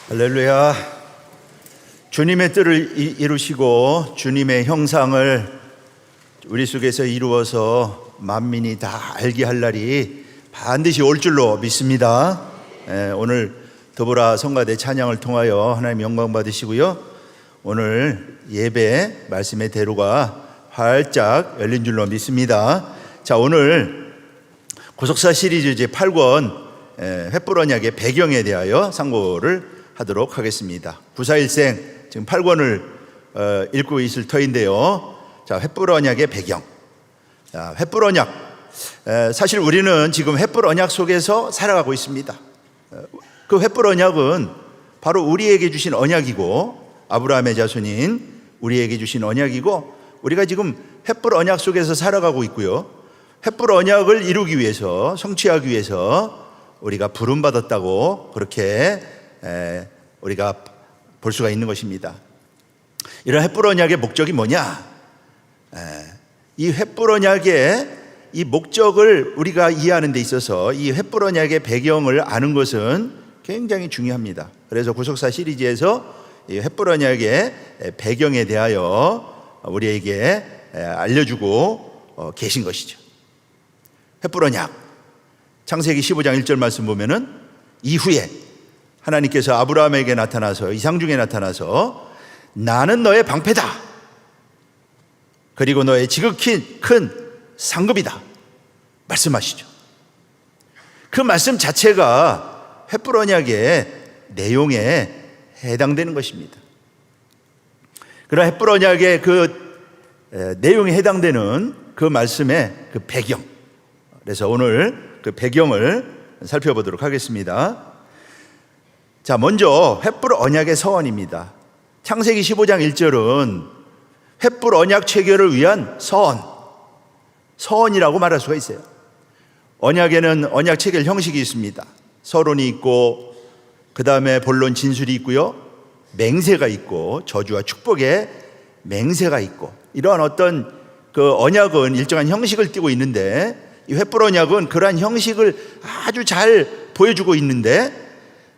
할렐루야. 주님의 뜻을 이루시고 주님의 형상을 우리 속에서 이루어서 만민이 다 알게 할 날이 반드시 올 줄로 믿습니다. 오늘 더불어 성가대 찬양을 통하여 하나님 영광 받으시고요, 오늘 예배 말씀의 대로가 활짝 열린 줄로 믿습니다. 자, 오늘 구속사 시리즈 제8권 횃불 언약의 배경에 대하여 상고를 하도록 하겠습니다. 구사일생 지금 8권을 읽고 있을 터인데요. 자, 횃불 언약의 배경. 자, 횃불 언약. 사실 우리는 지금 횃불 언약 속에서 살아가고 있습니다. 그 횃불 언약은 바로 우리에게 주신 언약이고, 아브라함의 자손인 우리에게 주신 언약이고, 우리가 지금 횃불 언약 속에서 살아가고 있고요, 횃불 언약을 이루기 위해서, 성취하기 위해서 우리가 부름받았다고 그렇게 우리가 볼 수가 있는 것입니다. 이런 횃불 언약의 목적이 뭐냐? 이 횃불 언약의 이 목적을 우리가 이해하는 데 있어서 이 횃불 언약의 배경을 아는 것은 굉장히 중요합니다. 그래서 구속사 시리즈에서 이 횃불 언약의 배경에 대하여 우리에게 알려주고 계신 것이죠. 횃불 언약, 창세기 15장 1절 말씀 보면은 이후에 하나님께서 아브라함에게 나타나서, 이상 중에 나타나서 나는 너의 방패다, 그리고 너의 지극히 큰 상급이다 말씀하시죠. 그 말씀 자체가 횃불 언약의 내용에 해당되는 것입니다. 그러나 횃불 언약의 그 내용에 해당되는 그 말씀의 그 배경, 그래서 오늘 그 배경을 살펴보도록 하겠습니다. 자, 먼저 횃불 언약의 서원입니다. 창세기 15장 1절은 횃불 언약 체결을 위한 서원이라고 말할 수가 있어요. 언약에는 언약 체결 형식이 있습니다. 서론이 있고, 그 다음에 본론 진술이 있고요, 맹세가 있고, 저주와 축복의 맹세가 있고, 이러한 어떤 그 언약은 일정한 형식을 띠고 있는데, 이 횃불 언약은 그러한 형식을 아주 잘 보여주고 있는데,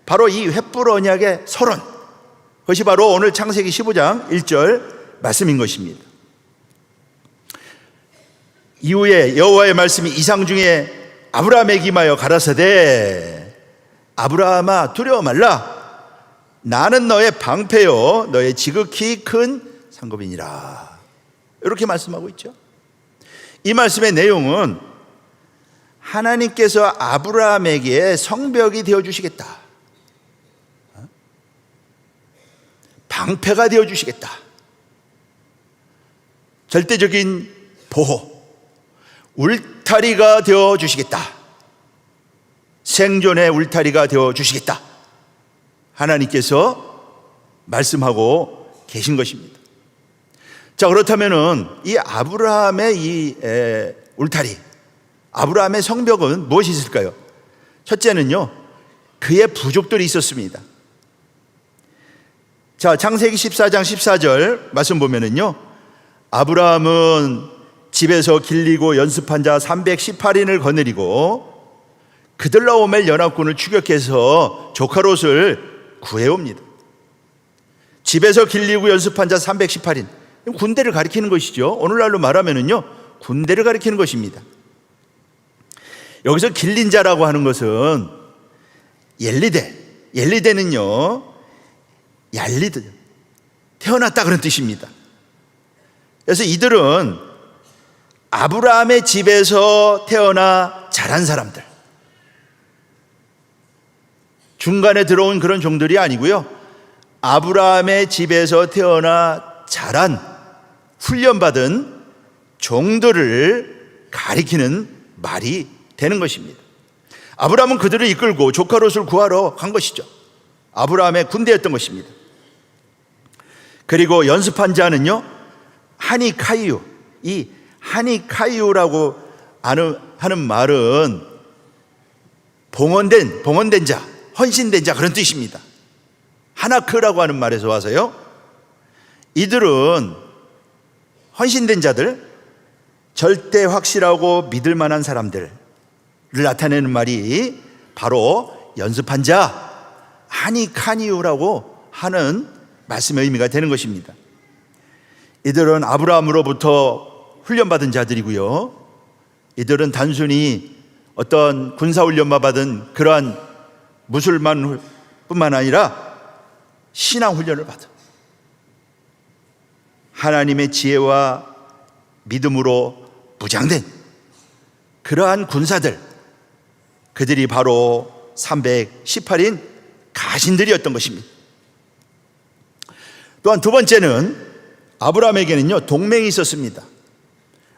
바로 이 횃불 언약의 서론, 그것이 바로 오늘 창세기 15장 1절 말씀인 것입니다. 이후에 여호와의 말씀이 이상 중에 아브라함에게 임하여 가라사대, 아브라함아 두려워 말라, 나는 너의 방패요 너의 지극히 큰 상급이니라, 이렇게 말씀하고 있죠. 이 말씀의 내용은 하나님께서 아브라함에게 성벽이 되어주시겠다, 방패가 되어주시겠다, 절대적인 보호, 울타리가 되어주시겠다, 생존의 울타리가 되어주시겠다, 하나님께서 말씀하고 계신 것입니다. 자, 그렇다면은 이 아브라함의 이 울타리, 아브라함의 성벽은 무엇이 있을까요? 첫째는요, 그의 부족들이 있었습니다. 자, 창세기 14장 14절 말씀 보면은요, 아브라함은 집에서 길리고 연습한 자 318인을 거느리고 그들라오멜 연합군을 추격해서 조카 롯을 구해옵니다. 집에서 길리고 연습한 자 318인, 군대를 가리키는 것이죠. 오늘날로 말하면은요, 군대를 가리키는 것입니다. 여기서 길린 자라고 하는 것은 옐리데는요, 얄리드, 태어났다 그런 뜻입니다. 그래서 이들은 아브라함의 집에서 태어나 자란 사람들, 중간에 들어온 그런 종들이 아니고요, 아브라함의 집에서 태어나 자란 훈련받은 종들을 가리키는 말이 되는 것입니다. 아브라함은 그들을 이끌고 조카 롯을 구하러 간 것이죠. 아브라함의 군대였던 것입니다. 그리고 연습한 자는요, 하니카이유, 이 하니카이유라고 하는 말은 봉헌된 자, 헌신된 자, 그런 뜻입니다. 하나크라고 하는 말에서 와서요, 이들은 헌신된 자들, 절대 확실하고 믿을 만한 사람들을 나타내는 말이 바로 연습한 자, 하니카니우라고 하는 말씀의 의미가 되는 것입니다. 이들은 아브라함으로부터 훈련받은 자들이고요, 이들은 단순히 어떤 군사훈련만 받은 그러한 무술만 뿐만 아니라 신앙훈련을 받은, 하나님의 지혜와 믿음으로 무장된 그러한 군사들, 그들이 바로 318인 가신들이었던 것입니다. 또한 두 번째는 아브라함에게는요, 동맹이 있었습니다.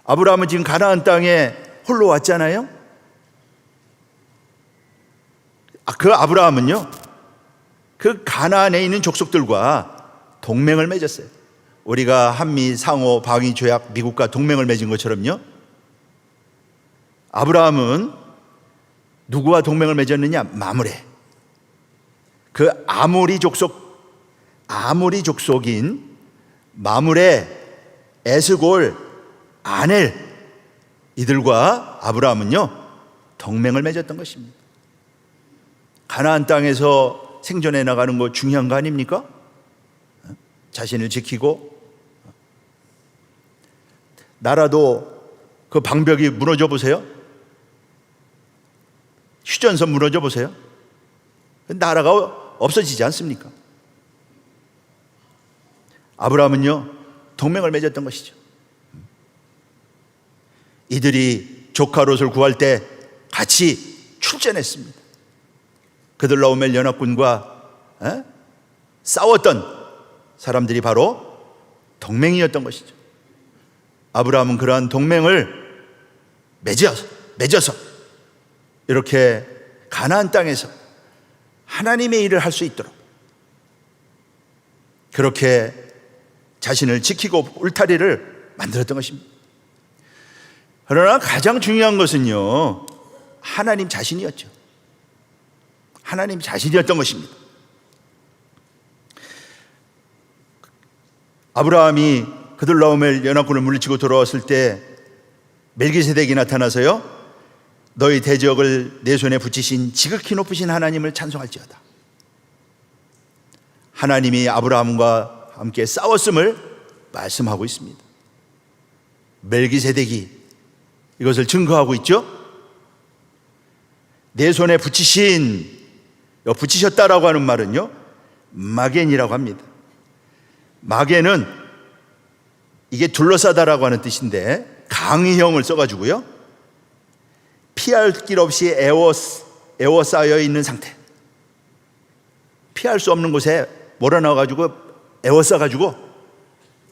아브라함은 지금 가나안 땅에 홀로 왔잖아요. 그 아브라함은요, 그 가나안에 있는 족속들과 동맹을 맺었어요. 우리가 한미 상호 방위 조약 미국과 동맹을 맺은 것처럼요, 아브라함은 누구와 동맹을 맺었느냐? 마므레. 그 아모리 족속인 마므레, 에스골, 아넬, 이들과 아브라함은요, 동맹을 맺었던 것입니다. 가나안 땅에서 생존해 나가는 거 중요한 거 아닙니까? 자신을 지키고, 나라도 그 방벽이 무너져 보세요. 휴전선 무너져 보세요. 나라가 없어지지 않습니까? 아브라함은요, 동맹을 맺었던 것이죠. 이들이 조카 롯을 구할 때 같이 출전했습니다. 그들라오멜 연합군과 싸웠던 사람들이 바로 동맹이었던 것이죠. 아브라함은 그러한 동맹을 맺어서 이렇게 가나안 땅에서 하나님의 일을 할 수 있도록 그렇게 자신을 지키고 울타리를 만들었던 것입니다. 그러나 가장 중요한 것은요, 하나님 자신이었죠. 하나님 자신이었던 것입니다. 아브라함이 그들라오멜 연합군을 물리치고 돌아왔을 때 멜기세덱이 나타나서요, 너희 대적을 내 손에 붙이신 지극히 높으신 하나님을 찬송할지어다. 하나님이 아브라함과 함께 싸웠음을 말씀하고 있습니다. 멜기세덱이 이것을 증거하고 있죠. 내 손에 붙이셨다라고 하는 말은요, 마겐이라고 합니다. 마겐은 이게 둘러싸다라고 하는 뜻인데, 강희형을 써가지고요, 피할 길 없이 에워싸여 있는 상태, 피할 수 없는 곳에 몰아넣어가지고 에워싸가지고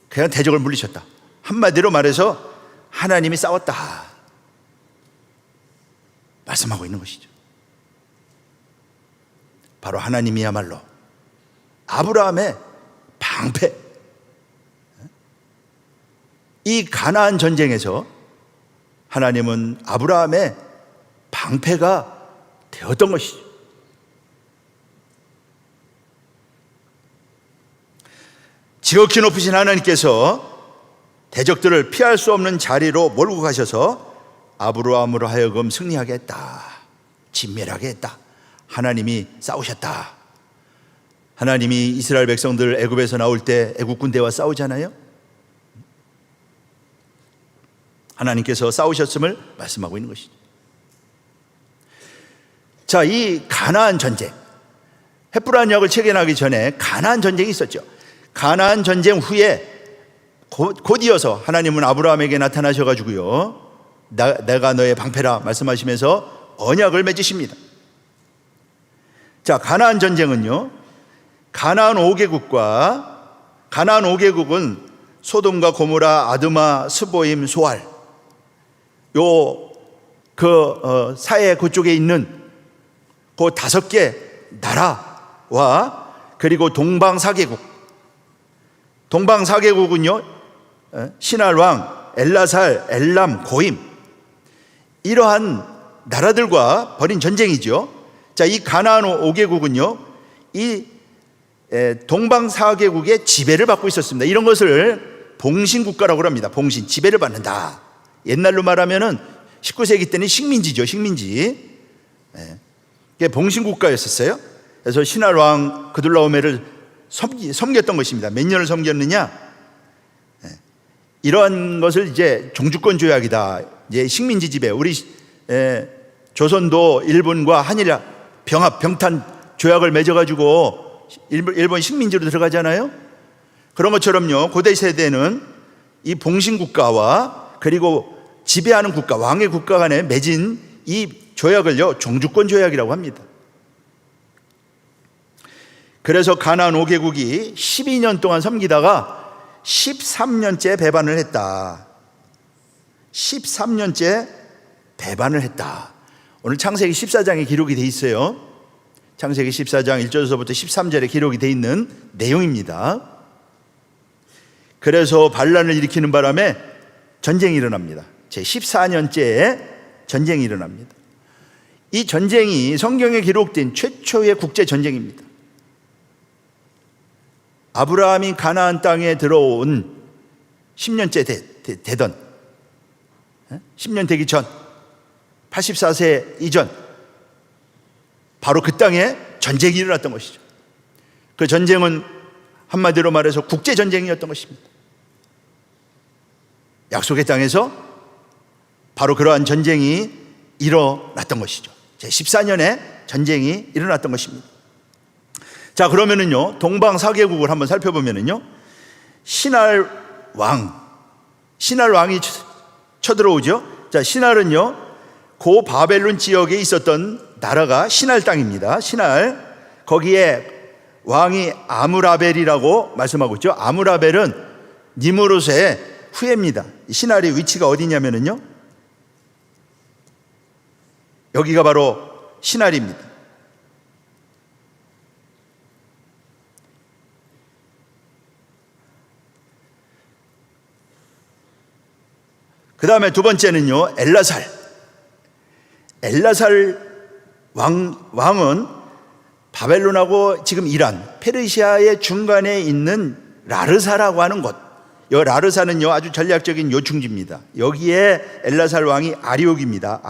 그냥 대적을 물리쳤다. 한마디로 말해서 하나님이 싸웠다 말씀하고 있는 것이죠. 바로 하나님이야말로 아브라함의 방패, 이 가나안 전쟁에서 하나님은 아브라함의 방패가 되었던 것이죠. 지극히 높으신 하나님께서 대적들을 피할 수 없는 자리로 몰고 가셔서 아브라함으로 하여금 승리하게 했다, 진멸하게 했다. 하나님이 싸우셨다. 하나님이 이스라엘 백성들 애굽에서 나올 때 애굽 군대와 싸우잖아요. 하나님께서 싸우셨음을 말씀하고 있는 것이죠. 자, 이 가나안 전쟁, 헤브론 역을 체결하기 전에 가나안 전쟁이 있었죠. 가나안 전쟁 후에 곧 이어서 하나님은 아브라함에게 나타나셔가지고요, 내가 너의 방패라 말씀하시면서 언약을 맺으십니다. 자, 가나안 전쟁은요, 가나안 5개국은 소돔과 고모라, 아드마, 스보임, 소알, 사해 그쪽에 있는 그 5개 나라와 그리고 동방 4개국은요, 신할왕, 엘라살, 엘람, 고임, 이러한 나라들과 벌인 전쟁이죠. 자, 이 가나안 5개국은요, 이 동방 4개국의 지배를 받고 있었습니다. 이런 것을 봉신국가라고 합니다. 봉신, 지배를 받는다. 옛날로 말하면은 19세기 때는 식민지죠, 식민지. 이게 봉신국가였었어요. 그래서 신할 왕 그둘라오멜을 섬겼던 것입니다. 몇 년을 섬겼느냐? 이러한 것을 이제 종주권 조약이다. 이제 식민지 지배. 우리 조선도 일본과 한일 병탄 조약을 맺어가지고 일본 식민지로 들어가잖아요. 그런 것처럼요, 고대 세대는 이 봉신 국가와 그리고 지배하는 국가, 왕의 국가 간에 맺은 이 조약을요, 종주권 조약이라고 합니다. 그래서 가나안 5개국이 12년 동안 섬기다가 13년째 배반을 했다. 13년째 배반을 했다. 오늘 창세기 14장에 기록이 되어 있어요. 창세기 14장 1절에서부터 13절에 기록이 되어 있는 내용입니다. 그래서 반란을 일으키는 바람에 전쟁이 일어납니다. 제 14년째에 전쟁이 일어납니다. 이 전쟁이 성경에 기록된 최초의 국제 전쟁입니다. 아브라함이 가나안 땅에 들어온 10년째 되던 10년 되기 전 84세 이전 바로 그 땅에 전쟁이 일어났던 것이죠. 그 전쟁은 한마디로 말해서 국제전쟁이었던 것입니다. 약속의 땅에서 바로 그러한 전쟁이 일어났던 것이죠. 제14년에 전쟁이 일어났던 것입니다. 자, 그러면은요, 동방 4개국을 한번 살펴보면은요, 신할 왕이 쳐들어오죠. 자, 신할은요, 고 바벨론 지역에 있었던 나라가 신할 땅입니다. 신할, 거기에 왕이 아므라벨이라고 말씀하고 있죠. 아므라벨은 니무롯의 후예입니다. 신할의 위치가 어디냐면은요, 여기가 바로 신할입니다. 그 다음에 두 번째는요, 엘라살 왕은 바벨론하고 지금 이란, 페르시아의 중간에 있는 라르사라고 하는 곳. 이 라르사는요, 아주 전략적인 요충지입니다. 여기에 엘라살 왕이 아리옥입니다.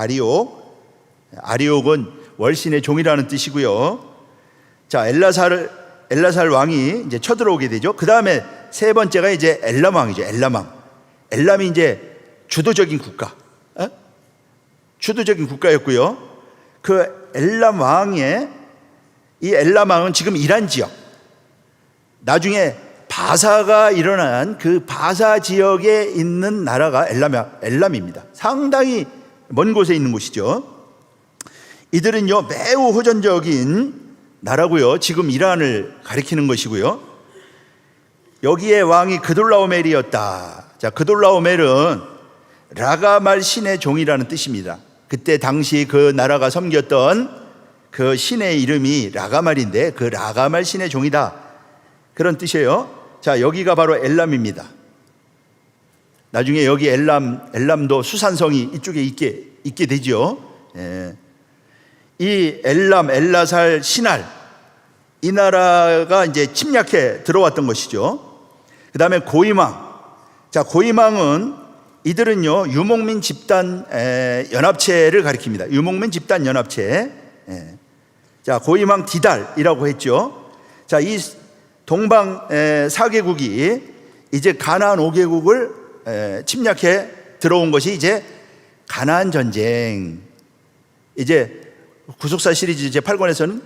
아리옥은 월신의 종이라는 뜻이고요. 자, 엘라살 왕이 이제 쳐들어오게 되죠. 그 다음에 세 번째가 이제 엘람 왕이죠. 엘람이 이제 주도적인 국가, 주도적인 국가였고요. 그 엘람 왕은 지금 이란 지역, 나중에 바사가 일어난 그 바사 지역에 있는 나라가 엘람입니다. 상당히 먼 곳에 있는 곳이죠. 이들은요, 매우 호전적인 나라고요. 지금 이란을 가리키는 것이고요. 여기에 왕이 그돌라오멜이었다. 자, 그돌라오멜은 라가말 신의 종이라는 뜻입니다. 그때 당시 그 나라가 섬겼던 그 신의 이름이 라가말인데 그 라가말 신의 종이다, 그런 뜻이에요. 자, 여기가 바로 엘람입니다. 나중에 여기 엘람도 수산성이 이쪽에 있게 되죠. 이 엘라살, 신할, 이 나라가 이제 침략해 들어왔던 것이죠. 그 다음에 고이망. 자, 고이망은 이들은요, 유목민 집단 연합체를 가리킵니다. 유목민 집단 연합체. 자, 고이망 디달이라고 했죠. 자, 이 동방 4개국이 이제 가나안 5개국을 침략해 들어온 것이 이제 가나안 전쟁. 이제 구속사 시리즈 제 8권에서는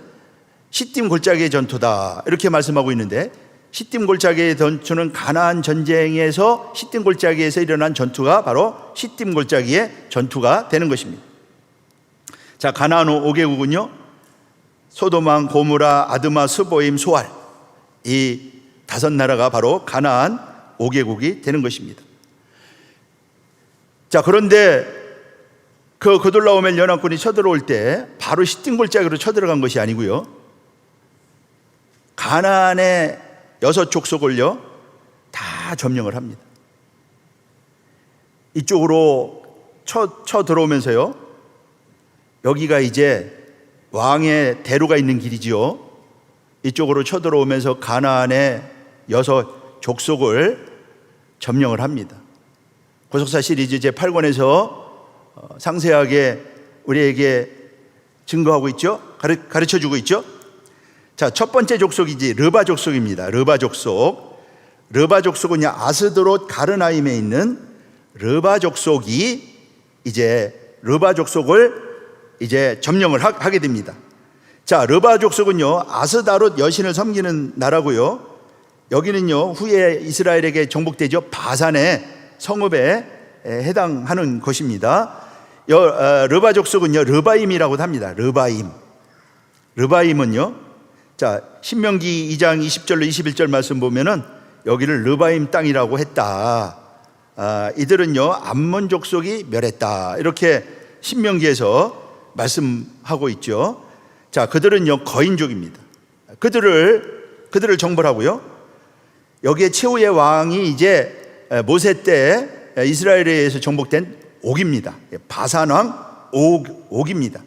시딤 골짜기의 전투다, 이렇게 말씀하고 있는데, 시딤 골짜기의 전투는 가나안 전쟁에서 시딤 골짜기에서 일어난 전투가 바로 시딤 골짜기의 전투가 되는 것입니다. 자, 가나안 5개국은요, 소돔왕, 고무라, 아드마, 스보임, 소알, 이 5나라가 바로 가나안 5개국이 되는 것입니다. 자, 그런데 그 그돌라오멜 연합군이 쳐들어올 때 바로 시딤 골짜기로 쳐들어간 것이 아니고요, 가나안의 6족속을요 다 점령을 합니다. 이쪽으로 쳐 들어오면서요, 여기가 이제 왕의 대로가 있는 길이지요. 이쪽으로 쳐 들어오면서 가나안의 6족속을 점령을 합니다. 구속사 시리즈 제 8권에서 상세하게 우리에게 증거하고 있죠. 가르쳐주고 있죠. 자, 첫 번째 족속이지 르바 족속입니다. 르바 족속. 르바 족속은 아스드롯 가르나임에 있는 르바 족속이 이제 르바 족속을 이제 점령을 하게 됩니다. 자, 르바 족속은요 아스다롯 여신을 섬기는 나라고요. 여기는요 후에 이스라엘에게 정복되죠. 바산의 성읍에 해당하는 것입니다. 르바 족속은요 르바임이라고도 합니다. 르바임은요, 자 신명기 2장 20절로 21절 말씀 보면은 여기를 르바임 땅이라고 했다. 이들은요 암몬 족속이 멸했다, 이렇게 신명기에서 말씀하고 있죠. 자, 그들은요 거인족입니다. 그들을 정벌하고요. 여기에 최후의 왕이 이제 모세 때 이스라엘에 의해서 정복된 옥입니다. 바산 왕 옥입니다.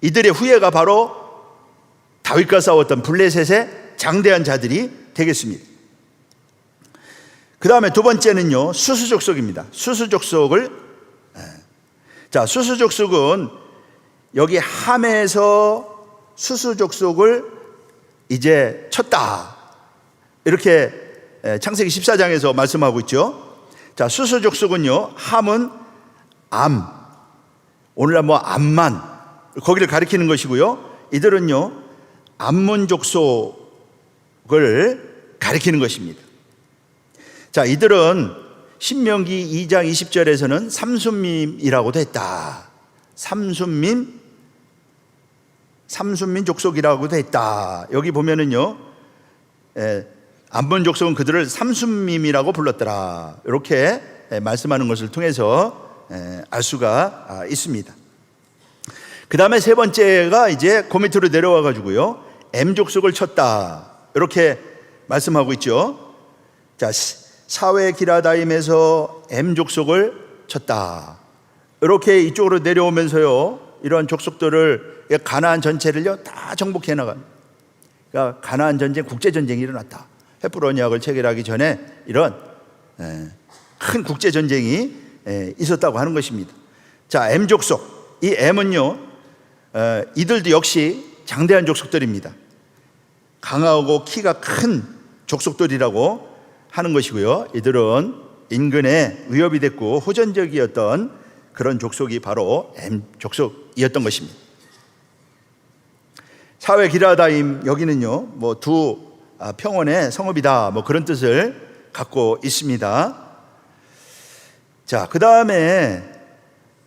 이들의 후예가 바로 다윗과 싸웠던 블레셋의 장대한 자들이 되겠습니다. 그 다음에 두 번째는요 수수족속입니다. 수수족속은 여기 함에서 수수족속을 이제 쳤다, 이렇게 창세기 14장에서 말씀하고 있죠. 자, 수수족속은요 함은 암, 오늘날 암만, 거기를 가리키는 것이고요. 이들은요 암몬 족속을 가리키는 것입니다. 자, 이들은 신명기 2장 20절에서는 삼순민이라고도 했다. 삼순민 족속이라고도 했다. 여기 보면은요 암몬 족속은 그들을 삼순민이라고 불렀더라, 이렇게 말씀하는 것을 통해서 알 수가 있습니다. 그 다음에 세 번째가 이제 그 밑으로 내려와 가지고요 M 족속을 쳤다, 이렇게 말씀하고 있죠. 자, 사회 기라다임에서 M 족속을 쳤다, 이렇게 이쪽으로 내려오면서요 이러한 족속들을 가나안 전체를요 다 정복해 나간, 그러니까 가나안 전쟁, 국제 전쟁이 일어났다. 헤브론 언약을 체결하기 전에 이런 큰 국제 전쟁이 있었다고 하는 것입니다. 자, M 족속, 이 M은요 이들도 역시 장대한 족속들입니다. 강하고 키가 큰 족속들이라고 하는 것이고요. 이들은 인근에 위협이 됐고 호전적이었던 그런 족속이 바로 M 족속이었던 것입니다. 사회 기라다임, 여기는요 두 평원의 성읍이다, 그런 뜻을 갖고 있습니다. 자, 그 다음에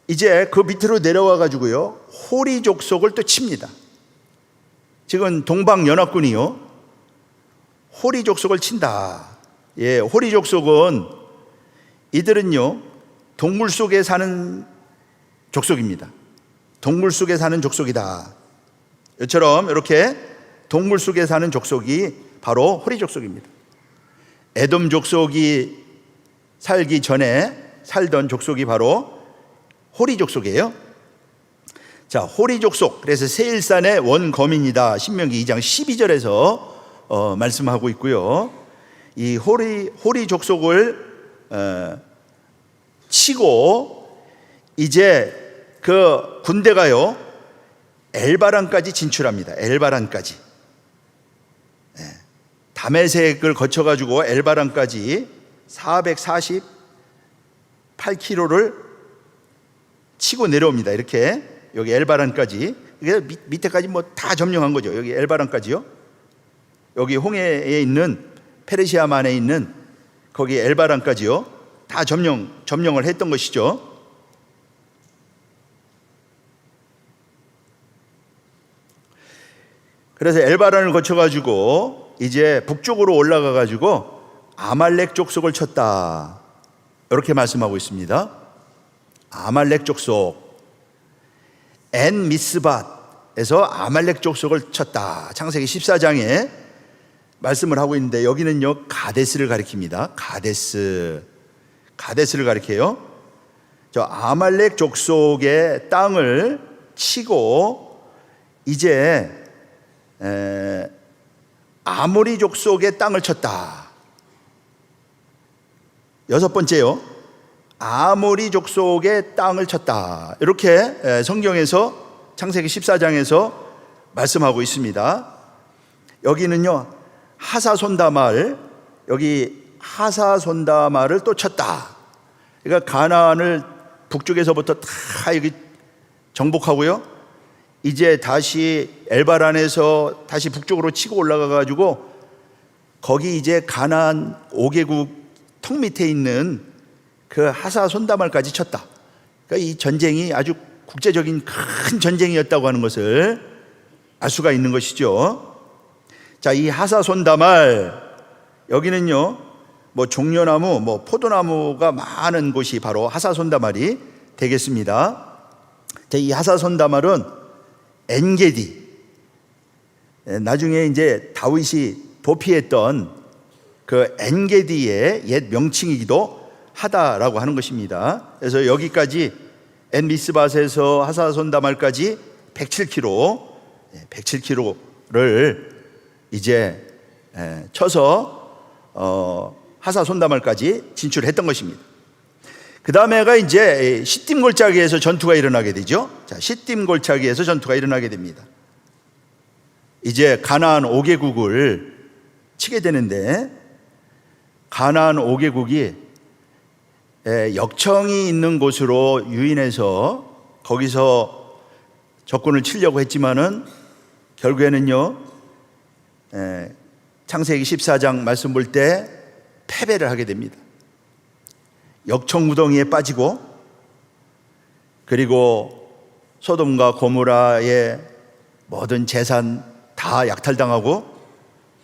이제 그 밑으로 내려와 가지고요 호리 족속을 또 칩니다. 지금 동방연합군이요 호리 족속을 친다. 예, 호리 족속은 이들은요 동물 속에 사는 족속입니다. 동물 속에 사는 족속이다. 이처럼 이렇게 동물 속에 사는 족속이 바로 호리 족속입니다. 에돔 족속이 살기 전에 살던 족속이 바로 호리 족속이에요. 자, 호리 족속, 그래서 세일산의 원거민이다, 신명기 2장 12절에서 말씀하고 있고요. 이 호리 족속을 치고 이제 그 군대가요 엘바란까지 진출합니다. 엘바란까지, 다메섹을 거쳐가지고 엘바란까지 448km를 치고 내려옵니다. 이렇게 여기 엘바란까지, 이게 밑에까지 다 점령한 거죠. 여기 엘바란까지요. 여기 홍해에 있는 페르시아만에 있는 거기 엘바란까지요 다 점령을 했던 것이죠. 그래서 엘바란을 거쳐가지고 이제 북쪽으로 올라가가지고 아말렉 족속을 쳤다, 이렇게 말씀하고 있습니다. 아말렉 족속, 엔 미스밧에서 아말렉 족속을 쳤다, 창세기 14장에 말씀을 하고 있는데, 여기는요 가데스를 가리킵니다. 가데스를 가리켜요. 저 아말렉 족속의 땅을 치고 이제 아모리 족속의 땅을 쳤다. 여섯 번째요, 아모리 족속의 땅을 쳤다, 이렇게 성경에서 창세기 14장에서 말씀하고 있습니다. 여기는요 하사손다말, 여기 하사손다말을 또 쳤다. 그러니까 가나안을 북쪽에서부터 다 여기 정복하고요, 이제 다시 엘바란에서 다시 북쪽으로 치고 올라가 가지고 거기 이제 가나안 5개국 턱 밑에 있는 그 하사손다말까지 쳤다. 그러니까 이 전쟁이 아주 국제적인 큰 전쟁이었다고 하는 것을 알 수가 있는 것이죠. 자, 이 하사손다말, 여기는요 뭐 종려나무, 뭐 포도나무가 많은 곳이 바로 하사손다말이 되겠습니다. 자, 이 하사손다말은 엔게디, 나중에 이제 다윗이 도피했던 그 엔게디의 옛 명칭이기도 하다라고 하는 것입니다. 그래서 여기까지 엔미스밧에서 하사손다말까지 107km를 이제 쳐서 하사손다말까지 진출했던 것입니다. 그 다음에가 이제 시딤 골짜기에서 전투가 일어나게 되죠. 자, 시딤 골짜기에서 전투가 일어나게 됩니다. 이제 가나안 5개국을 치게 되는데, 가나안 5개국이 역청이 있는 곳으로 유인해서 거기서 적군을 치려고 했지만은 결국에는요 창세기 14장 말씀 볼 때 패배를 하게 됩니다. 역청 무덩이에 빠지고, 그리고 소돔과 고모라의 모든 재산 다 약탈당하고,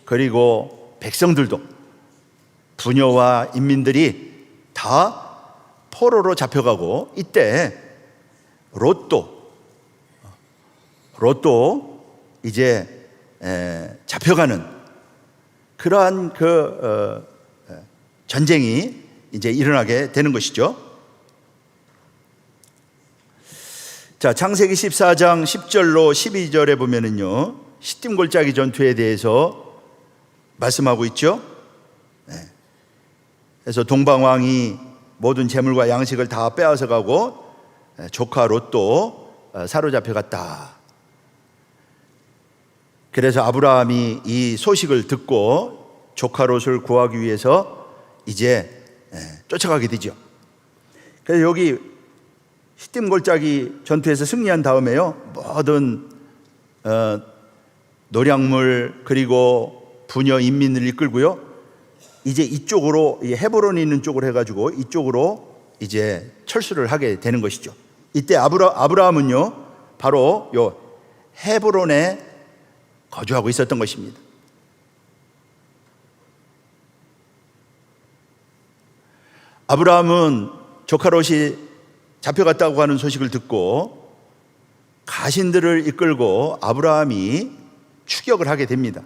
그리고 백성들도, 부녀와 인민들이 다 포로로 잡혀가고, 이때 롯도 이제 잡혀가는 그러한 전쟁이 이제 일어나게 되는 것이죠. 자, 창세기 14장 10절로 12절에 보면은요 시딤 골짜기 전투에 대해서 말씀하고 있죠. 그래서 동방왕이 모든 재물과 양식을 다 빼앗아 가고 조카 롯도 사로잡혀 갔다. 그래서 아브라함이 이 소식을 듣고 조카 롯을 구하기 위해서 이제 쫓아가게 되죠. 그래서 여기 시딤 골짜기 전투에서 승리한 다음에요 모든 노량물 그리고 부녀 인민을 이끌고요 이제 이쪽으로, 헤브론이 있는 쪽으로 해가지고 이쪽으로 이제 철수를 하게 되는 것이죠. 이때 아브라함은요 바로 요 헤브론에 거주하고 있었던 것입니다. 아브라함은 조카 롯이 잡혀갔다고 하는 소식을 듣고 가신들을 이끌고 아브라함이 추격을 하게 됩니다.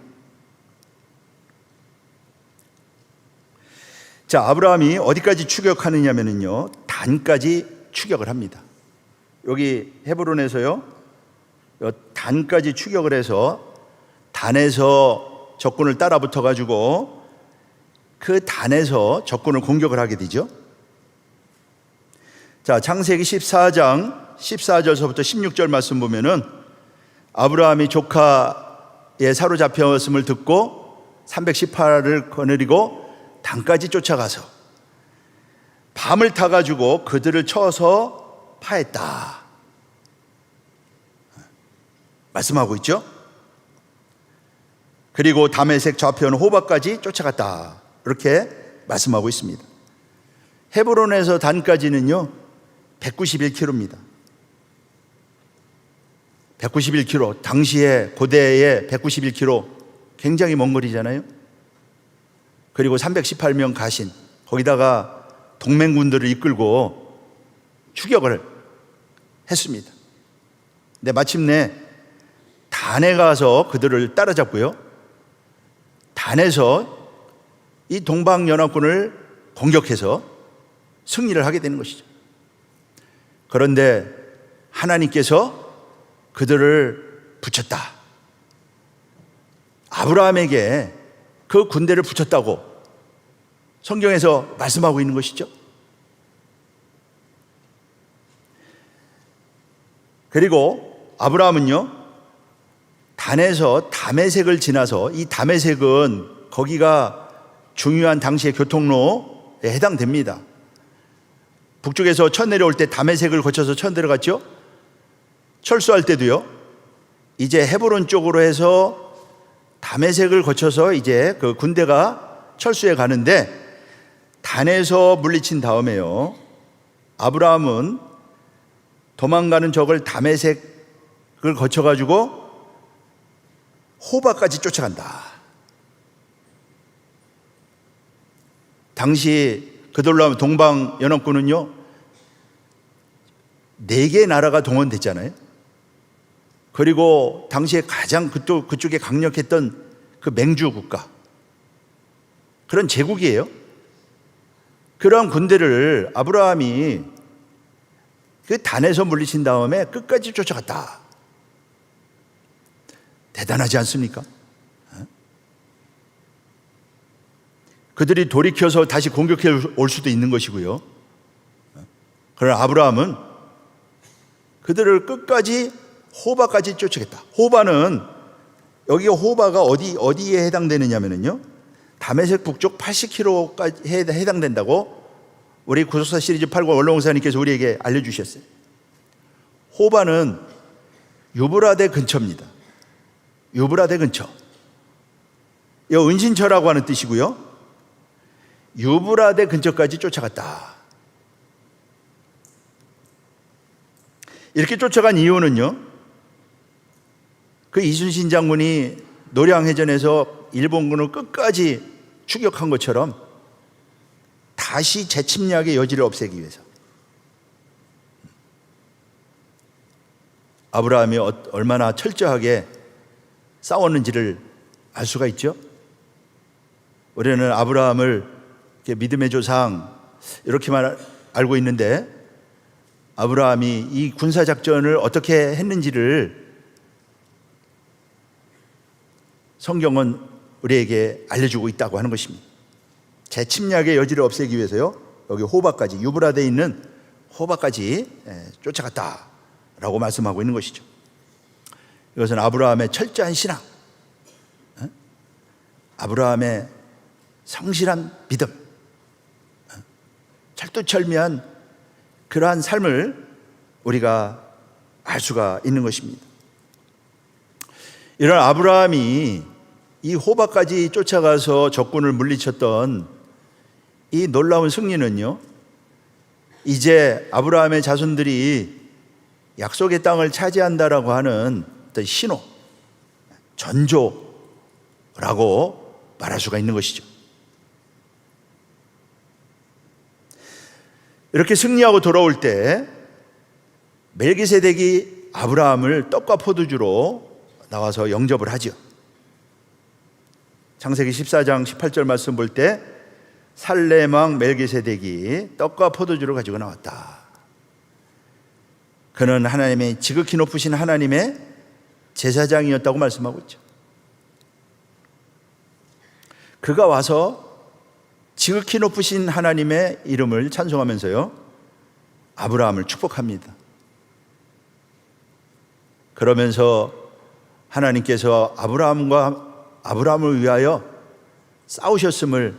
자, 아브라함이 어디까지 추격하느냐면요 단까지 추격을 합니다. 여기 헤브론에서요 단까지 추격을 해서 단에서 적군을 따라 붙어 가지고 그 단에서 적군을 공격을 하게 되죠. 자, 창세기 14장 14절서부터 16절 말씀 보면은 아브라함이 조카에 사로잡혔음을 듣고 318을 거느리고 단까지 쫓아가서 밤을 타가지고 그들을 쳐서 파했다 말씀하고 있죠. 그리고 다메섹 좌편 호바까지 쫓아갔다 이렇게 말씀하고 있습니다. 헤브론에서 단까지는요 191km입니다. 191km, 당시에 고대의 191km 굉장히 먼 거리잖아요. 그리고 318명 가신, 거기다가 동맹군들을 이끌고 추격을 했습니다. 근데 마침내 단에 가서 그들을 따라잡고요 단에서 이 동방연합군을 공격해서 승리를 하게 되는 것이죠. 그런데 하나님께서 그들을 붙였다. 아브라함에게 그 군대를 붙였다고 성경에서 말씀하고 있는 것이죠. 그리고 아브라함은요 단에서 다메섹을 지나서, 이 다메섹은 거기가 중요한 당시의 교통로에 해당됩니다. 북쪽에서 쳐 내려올 때 다메섹을 거쳐서 쳐 내려갔죠. 철수할 때도요. 이제 헤브론 쪽으로 해서 다메섹을 거쳐서 이제 그 군대가 철수해 가는데, 단에서 물리친 다음에요, 아브라함은 도망가는 적을 다메섹을 거쳐가지고 호바까지 쫓아간다. 당시 그들로 동방 연합군은요 4개의 나라가 동원됐잖아요. 그리고 당시에 가장 그쪽에 강력했던 그 맹주 국가, 그런 제국이에요. 그런 군대를 아브라함이 그 단에서 물리친 다음에 끝까지 쫓아갔다. 대단하지 않습니까? 그들이 돌이켜서 다시 공격해 올 수도 있는 것이고요. 그러나 아브라함은 그들을 끝까지 호바까지 쫓아갔다. 호바는, 여기 호바가 어디에 해당되느냐면요, 다메섹 북쪽 80km까지 해당된다고 우리 구속사 시리즈 8권 원로목사님께서 우리에게 알려주셨어요. 호바는 유브라데 근처입니다. 유브라데 근처. 이 은신처라고 하는 뜻이고요. 유브라데 근처까지 쫓아갔다. 이렇게 쫓아간 이유는요, 그 이순신 장군이 노량해전에서 일본군을 끝까지 추격한 것처럼 다시 재침략의 여지를 없애기 위해서. 아브라함이 얼마나 철저하게 싸웠는지를 알 수가 있죠. 우리는 아브라함을 믿음의 조상 이렇게만 알고 있는데, 아브라함이 이 군사작전을 어떻게 했는지를 성경은 우리에게 알려주고 있다고 하는 것입니다. 재침략의 여지를 없애기 위해서요, 여기 호바까지, 유브라데에 있는 호바까지 쫓아갔다라고 말씀하고 있는 것이죠. 이것은 아브라함의 철저한 신앙, 아브라함의 성실한 믿음, 철두철미한 그러한 삶을 우리가 알 수가 있는 것입니다. 이런 아브라함이 이 호바까지 쫓아가서 적군을 물리쳤던 이 놀라운 승리는요, 이제 아브라함의 자손들이 약속의 땅을 차지한다라고 하는 어떤 신호, 전조라고 말할 수가 있는 것이죠. 이렇게 승리하고 돌아올 때 멜기세덱이 아브라함을 떡과 포도주로 나와서 영접을 하죠. 창세기 14장 18절 말씀 볼 때 살렘 왕 멜기세덱이 떡과 포도주를 가지고 나왔다. 그는 하나님의 지극히 높으신 하나님의 제사장이었다고 말씀하고 있죠. 그가 와서 지극히 높으신 하나님의 이름을 찬송하면서요, 아브라함을 축복합니다. 그러면서 하나님께서 아브라함을 위하여 싸우셨음을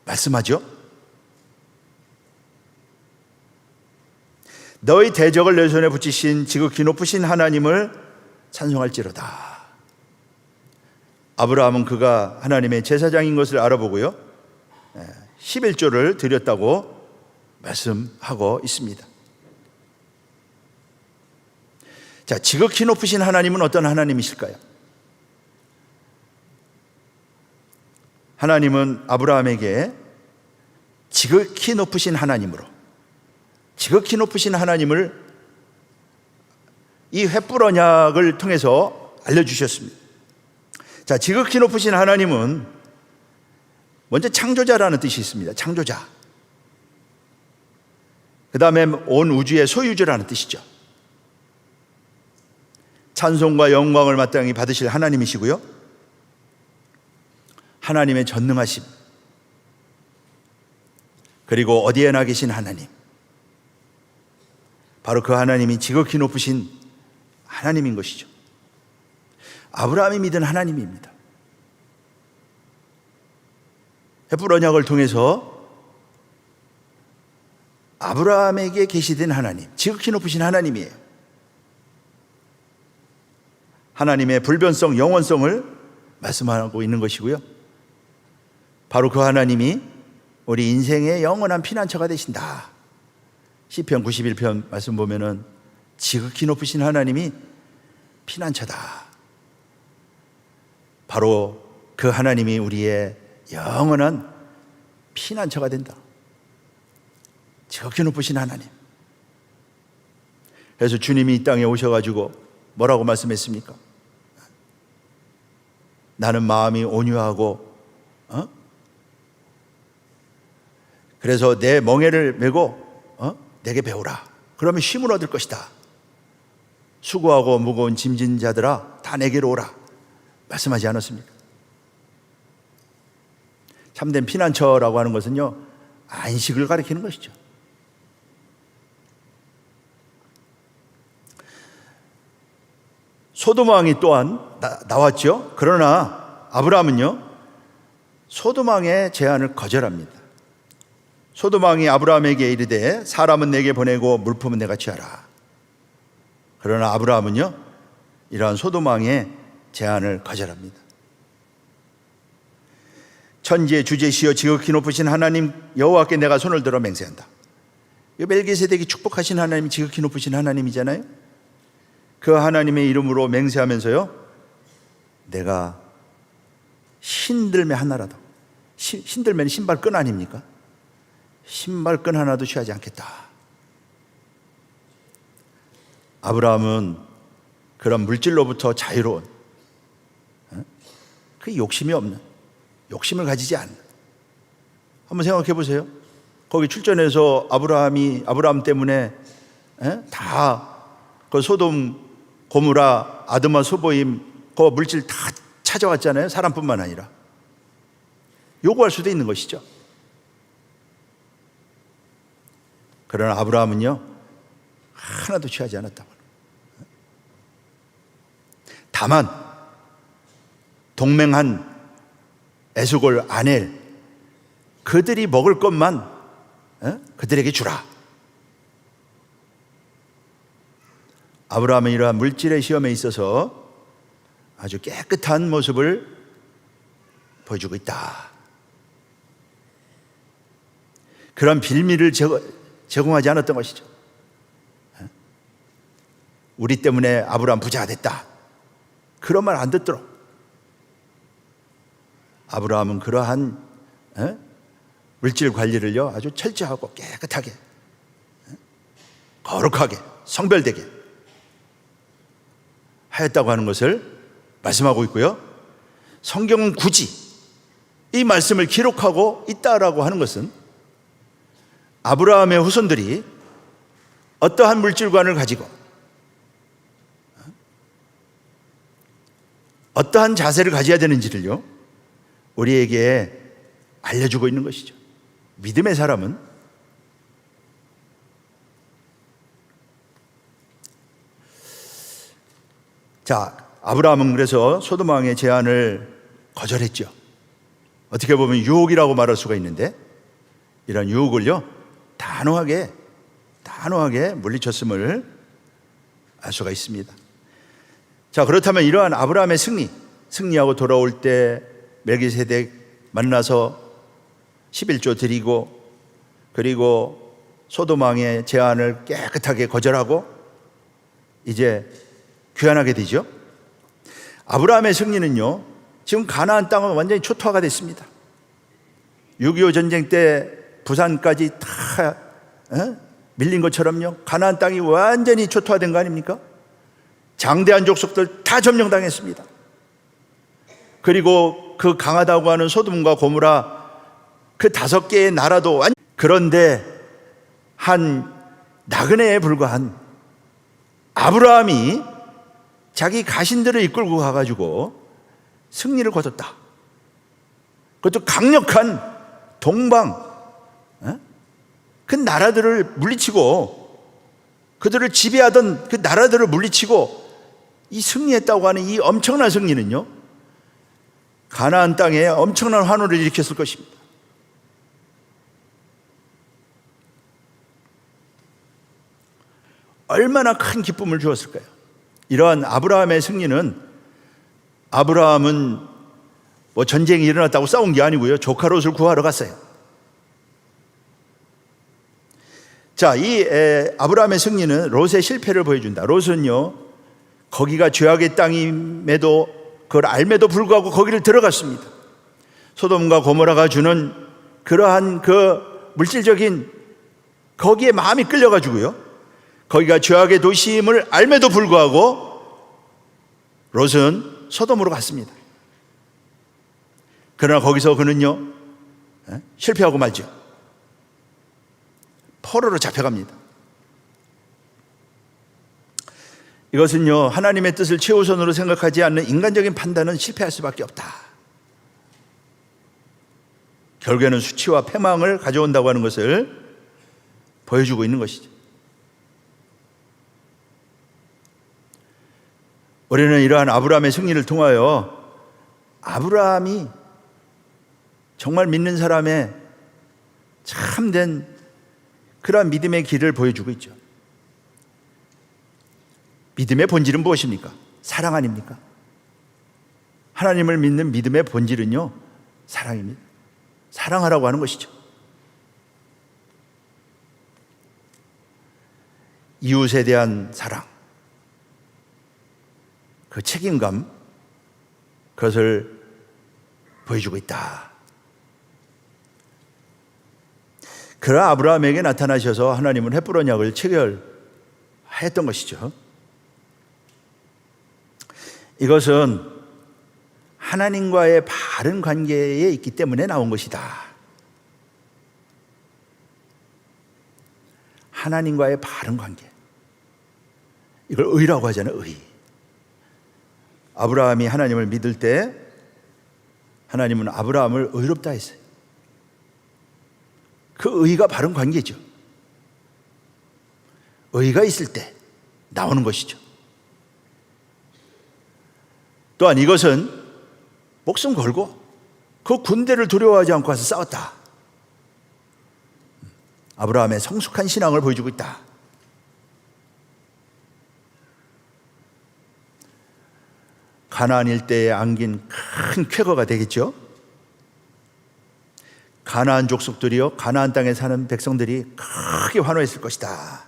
말씀하죠. 너희 대적을 내 손에 붙이신 지극히 높으신 하나님을 찬송할지로다. 아브라함은 그가 하나님의 제사장인 것을 알아보고요, 11조를 드렸다고 말씀하고 있습니다. 자, 지극히 높으신 하나님은 어떤 하나님이실까요? 하나님은 아브라함에게 지극히 높으신 하나님으로, 지극히 높으신 하나님을 이 횃불 언약을 통해서 알려주셨습니다. 자, 지극히 높으신 하나님은 먼저 창조자라는 뜻이 있습니다. 창조자. 그 다음에 온 우주의 소유주라는 뜻이죠. 찬송과 영광을 마땅히 받으실 하나님이시고요, 하나님의 전능하심, 그리고 어디에나 계신 하나님, 바로 그 하나님이 지극히 높으신 하나님인 것이죠. 아브라함이 믿은 하나님입니다. 햇불 언약을 통해서 아브라함에게 계시된 하나님, 지극히 높으신 하나님이에요. 하나님의 불변성, 영원성을 말씀하고 있는 것이고요. 바로 그 하나님이 우리 인생의 영원한 피난처가 되신다. 시편 91편 말씀 보면은 지극히 높으신 하나님이 피난처다. 바로 그 하나님이 우리의 영원한 피난처가 된다. 지극히 높으신 하나님. 그래서 주님이 이 땅에 오셔가지고 뭐라고 말씀했습니까? 나는 마음이 온유하고 그래서 내 멍에를 메고 내게 배우라. 그러면 쉼을 얻을 것이다. 수고하고 무거운 짐진 자들아 다 내게로 오라. 말씀하지 않았습니까? 참된 피난처라고 하는 것은요, 안식을 가리키는 것이죠. 소돔 왕이 또한 나왔죠. 그러나 아브라함은요, 소돔 왕의 제안을 거절합니다. 소돔 왕이 아브라함에게 이르되 사람은 내게 보내고 물품은 내가 취하라. 그러나 아브라함은요, 이러한 소돔 왕의 제안을 거절합니다. 천지의 주제시여 지극히 높으신 하나님 여호와께 내가 손을 들어 맹세한다. 이 멜기세덱이 축복하신 하나님이 지극히 높으신 하나님이잖아요. 그 하나님의 이름으로 맹세하면서요, 내가 신들매 하나라도, 신들매는 신발끈 아닙니까? 신발끈 하나도 취하지 않겠다. 아브라함은 그런 물질로부터 자유로운, 그 욕심이 없는, 욕심을 가지지 않는, 한번 생각해 보세요. 거기 출전해서 아브라함 때문에 다 그 소돔 고무라 아드마 소보임 그 물질 다 찾아왔잖아요. 사람뿐만 아니라 요구할 수도 있는 것이죠. 그러나 아브라함은요, 하나도 취하지 않았다고. 다만 동맹한 에스골 아넬 그들이 먹을 것만 그들에게 주라. 아브라함은 이러한 물질의 시험에 있어서 아주 깨끗한 모습을 보여주고 있다. 그런 빌미를 제공하지 않았던 것이죠. 우리 때문에 아브라함 부자가 됐다, 그런 말 안 듣도록 아브라함은 그러한 물질 관리를요, 아주 철저하고 깨끗하게, 거룩하게, 성별되게 하였다고 하는 것을 말씀하고 있고요. 성경은 굳이 이 말씀을 기록하고 있다라고 하는 것은 아브라함의 후손들이 어떠한 물질관을 가지고 어떠한 자세를 가져야 되는지를요, 우리에게 알려주고 있는 것이죠. 믿음의 사람은 아브라함은 그래서 소돔 왕의 제안을 거절했죠. 어떻게 보면 유혹이라고 말할 수가 있는데, 이런 유혹을요, 단호하게 물리쳤음을 알 수가 있습니다. 그렇다면 이러한 아브라함의 승리하고 돌아올 때 멜기세덱 만나서 11조 드리고, 그리고 소돔 왕의 제안을 깨끗하게 거절하고 이제 귀환하게 되죠. 아브라함의 승리는요, 지금 가나안 땅은 완전히 초토화가 됐습니다. 6.25 전쟁 때 부산까지 다 밀린 것처럼요, 가나안 땅이 완전히 초토화된 거 아닙니까? 장대한 족속들 다 점령당했습니다. 그리고 그 강하다고 하는 소돔과 고무라 그 5개의 나라도 그런데 한 나그네에 불과한 아브라함이 자기 가신들을 이끌고 가가지고 승리를 거뒀다. 그것도 강력한 동방 그 나라들을 물리치고, 그들을 지배하던 그 나라들을 물리치고 이 승리했다고 하는 이 엄청난 승리는요, 가나안 땅에 엄청난 환호를 일으켰을 것입니다. 얼마나 큰 기쁨을 주었을까요? 이러한 아브라함의 승리는, 아브라함은 뭐 전쟁이 일어났다고 싸운 게 아니고요, 조카 롯을 구하러 갔어요. 자, 이 아브라함의 승리는 롯의 실패를 보여준다. 롯은요, 거기가 죄악의 땅임에도 그걸 알매도 불구하고 거기를 들어갔습니다. 소돔과 고모라가 주는 그러한 그 물질적인 거기에 마음이 끌려가지고요, 거기가 죄악의 도시임을 알매도 불구하고 롯은 소돔으로 갔습니다. 그러나 거기서 그는요, 실패하고 말죠. 포로로 잡혀갑니다. 이것은요, 하나님의 뜻을 최우선으로 생각하지 않는 인간적인 판단은 실패할 수밖에 없다. 결국에는 수치와 패망을 가져온다고 하는 것을 보여주고 있는 것이죠. 우리는 이러한 아브라함의 승리를 통하여 아브라함이 정말 믿는 사람의 참된 그러한 믿음의 길을 보여주고 있죠. 믿음의 본질은 무엇입니까? 사랑 아닙니까? 하나님을 믿는 믿음의 본질은요, 사랑입니다. 사랑하라고 하는 것이죠. 이웃에 대한 사랑, 그 책임감, 그것을 보여주고 있다. 그러나 아브라함에게 나타나셔서 하나님은 헷불 언약을 체결했던 것이죠. 이것은 하나님과의 바른 관계에 있기 때문에 나온 것이다. 하나님과의 바른 관계, 이걸 의라고 하잖아요. 의. 아브라함이 하나님을 믿을 때 하나님은 아브라함을 의롭다 했어요. 그 의가 바른 관계죠. 의가 있을 때 나오는 것이죠. 또한 이것은 목숨 걸고 그 군대를 두려워하지 않고 와서 싸웠다. 아브라함의 성숙한 신앙을 보여주고 있다. 가나안 일대에 안긴 큰 쾌거가 되겠죠. 가나안 족속들이요, 가나안 땅에 사는 백성들이 크게 환호했을 것이다.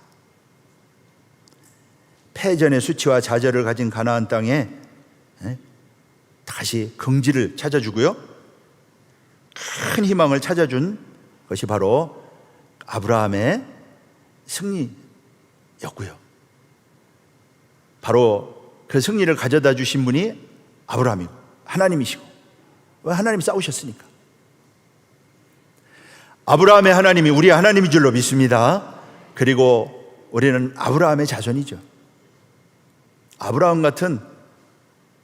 패전의 수치와 좌절을 가진 가나안 땅에 다시 긍지를 찾아주고요, 큰 희망을 찾아준 것이 바로 아브라함의 승리였고요. 바로 그 승리를 가져다 주신 분이 아브라함이고 하나님이시고, 왜? 하나님이 싸우셨으니까. 아브라함의 하나님이 우리의 하나님인 줄로 믿습니다. 그리고 우리는 아브라함의 자손이죠. 아브라함 같은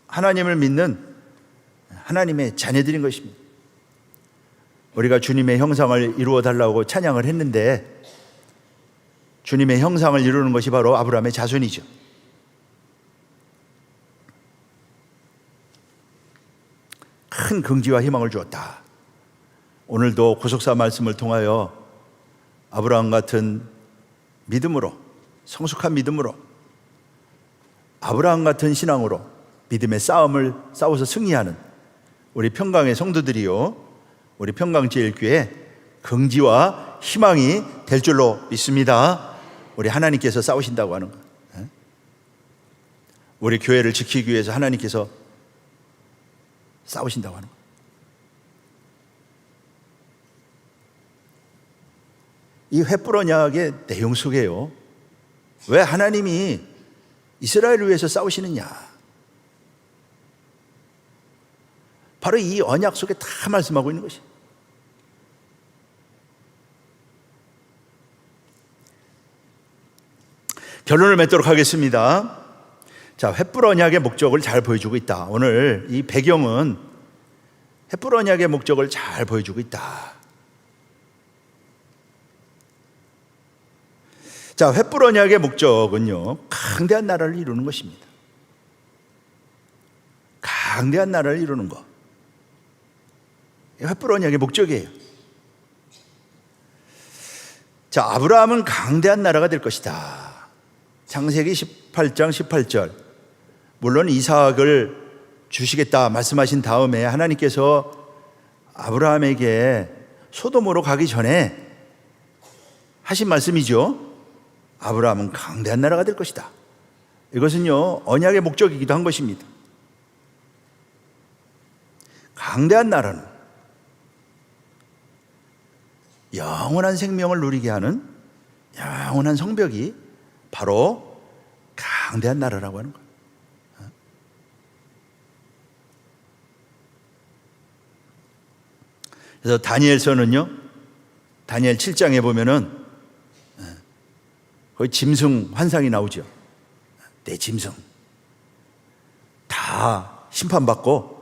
하나님을 믿는 하나님의 자녀들인 것입니다. 우리가 주님의 형상을 이루어 달라고 찬양을 했는데, 주님의 형상을 이루는 것이 바로 아브라함의 자손이죠. 큰 긍지와 희망을 주었다. 오늘도 구속사 말씀을 통하여 아브라함 같은 믿음으로, 성숙한 믿음으로, 아브라함 같은 신앙으로 믿음의 싸움을 싸워서 승리하는 우리 평강의 성도들이요, 우리 평강제일교회 긍지와 희망이 될 줄로 믿습니다. 우리 하나님께서 싸우신다고 하는 것, 우리 교회를 지키기 위해서 하나님께서 싸우신다고 하는 것. 이 횃불 언약의 내용 속에요, 왜 하나님이 이스라엘을 위해서 싸우시느냐, 바로 이 언약 속에 다 말씀하고 있는 것이. 결론을 맺도록 하겠습니다. 자, 횃불 언약의 목적을 잘 보여주고 있다. 오늘 이 배경은 횃불 언약의 목적을 잘 보여주고 있다. 자, 횃불 언약의 목적은요, 강대한 나라를 이루는 것입니다. 강대한 나라를 이루는 것. 횃불 언약의 목적이에요. 자, 아브라함은 강대한 나라가 될 것이다. 창세기 18장 18절. 물론 이삭을 주시겠다 말씀하신 다음에 하나님께서 아브라함에게 소돔으로 가기 전에 하신 말씀이죠. 아브라함은 강대한 나라가 될 것이다. 이것은요, 언약의 목적이기도 한 것입니다. 강대한 나라는 영원한 생명을 누리게 하는 영원한 성벽이 바로 강대한 나라라고 하는 거예요. 그래서 다니엘서는요, 다니엘 7장에 보면은 거기 짐승 환상이 나오죠. 내 짐승 다 심판받고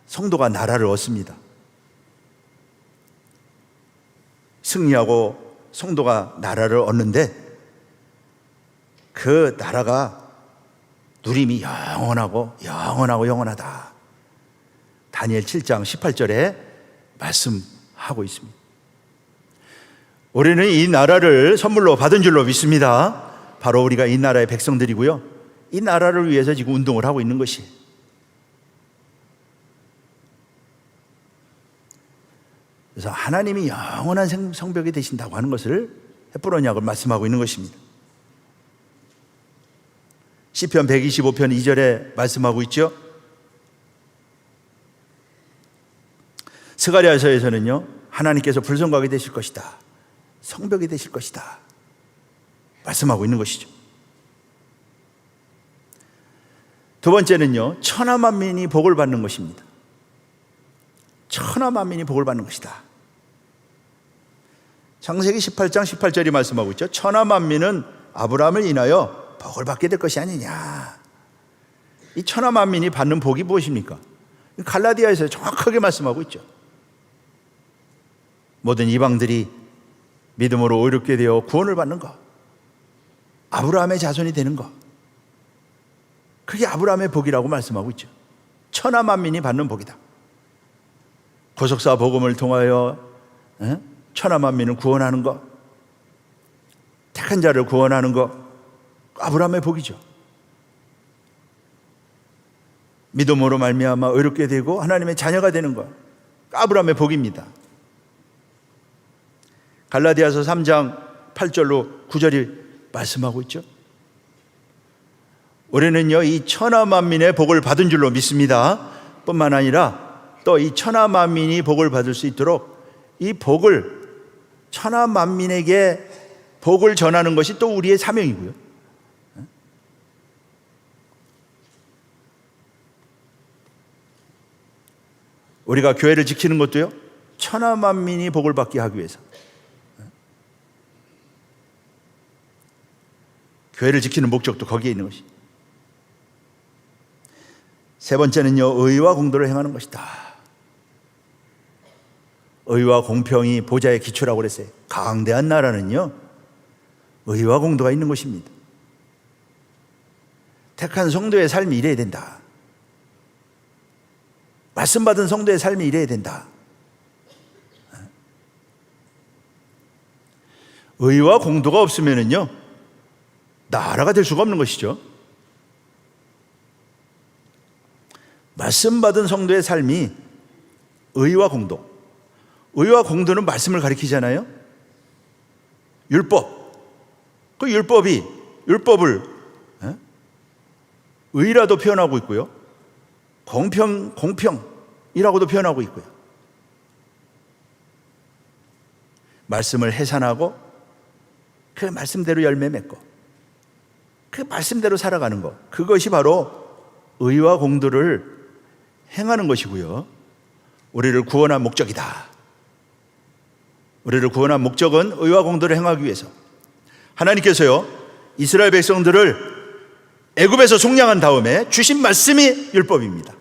성도가 나라를 얻습니다. 승리하고 성도가 나라를 얻는데 그 나라가 누림이 영원하고 영원하다. 다니엘 7장 18절에 말씀하고 있습니다. 우리는 이 나라를 선물로 받은 줄로 믿습니다. 바로 우리가 이 나라의 백성들이고요, 이 나라를 위해서 지금 운동을 하고 있는 것이에요. 그래서 하나님이 영원한 성벽이 되신다고 하는 것을 횃불 언약을 말씀하고 있는 것입니다. 시편 125편 2절에 말씀하고 있죠. 스가랴서에서는요, 하나님께서 불성곽이 되실 것이다, 성벽이 되실 것이다 말씀하고 있는 것이죠. 두 번째는요, 천하만민이 복을 받는 것입니다. 천하만민이 복을 받는 것이다. 창세기 18장 18절이 말씀하고 있죠. 천하만민은 아브라함을 인하여 복을 받게 될 것이 아니냐. 이 천하만민이 받는 복이 무엇입니까? 갈라디아에서 정확하게 말씀하고 있죠. 모든 이방들이 믿음으로 의롭게 되어 구원을 받는 것, 아브라함의 자손이 되는 것, 그게 아브라함의 복이라고 말씀하고 있죠. 천하만민이 받는 복이다. 구속사 복음을 통하여 천하만민을 구원하는 것, 택한 자를 구원하는 것, 아브라함의 복이죠. 믿음으로 말미암아 의롭게 되고 하나님의 자녀가 되는 것, 아브라함의 복입니다. 갈라디아서 3장 8절로 9절이 말씀하고 있죠. 우리는요, 이 천하만민의 복을 받은 줄로 믿습니다. 뿐만 아니라 또 이 천하만민이 복을 받을 수 있도록 이 복을, 천하만민에게 복을 전하는 것이 또 우리의 사명이고요. 우리가 교회를 지키는 것도요, 천하만민이 복을 받게 하기 위해서. 교회를 지키는 목적도 거기에 있는 것이. 세 번째는요, 의와 공도를 행하는 것이다. 의와 공평이 보좌의 기초라고 그랬어요. 강대한 나라는요, 의와 공도가 있는 것입니다. 택한 성도의 삶이 이래야 된다. 말씀 받은 성도의 삶이 이래야 된다. 의와 공도가 없으면은요, 나라가 될 수가 없는 것이죠. 말씀 받은 성도의 삶이 의와 공도. 의와 공도는 말씀을 가리키잖아요. 율법. 그 율법을 의라도 표현하고 있고요, 공평이라고도 표현하고 있고요. 말씀을 해산하고 그 말씀대로 열매 맺고 그 말씀대로 살아가는 것, 그것이 바로 의와 공도를 행하는 것이고요, 우리를 구원한 목적이다. 우리를 구원한 목적은 의와 공도를 행하기 위해서. 하나님께서요, 이스라엘 백성들을 애굽에서 속량한 다음에 주신 말씀이 율법입니다.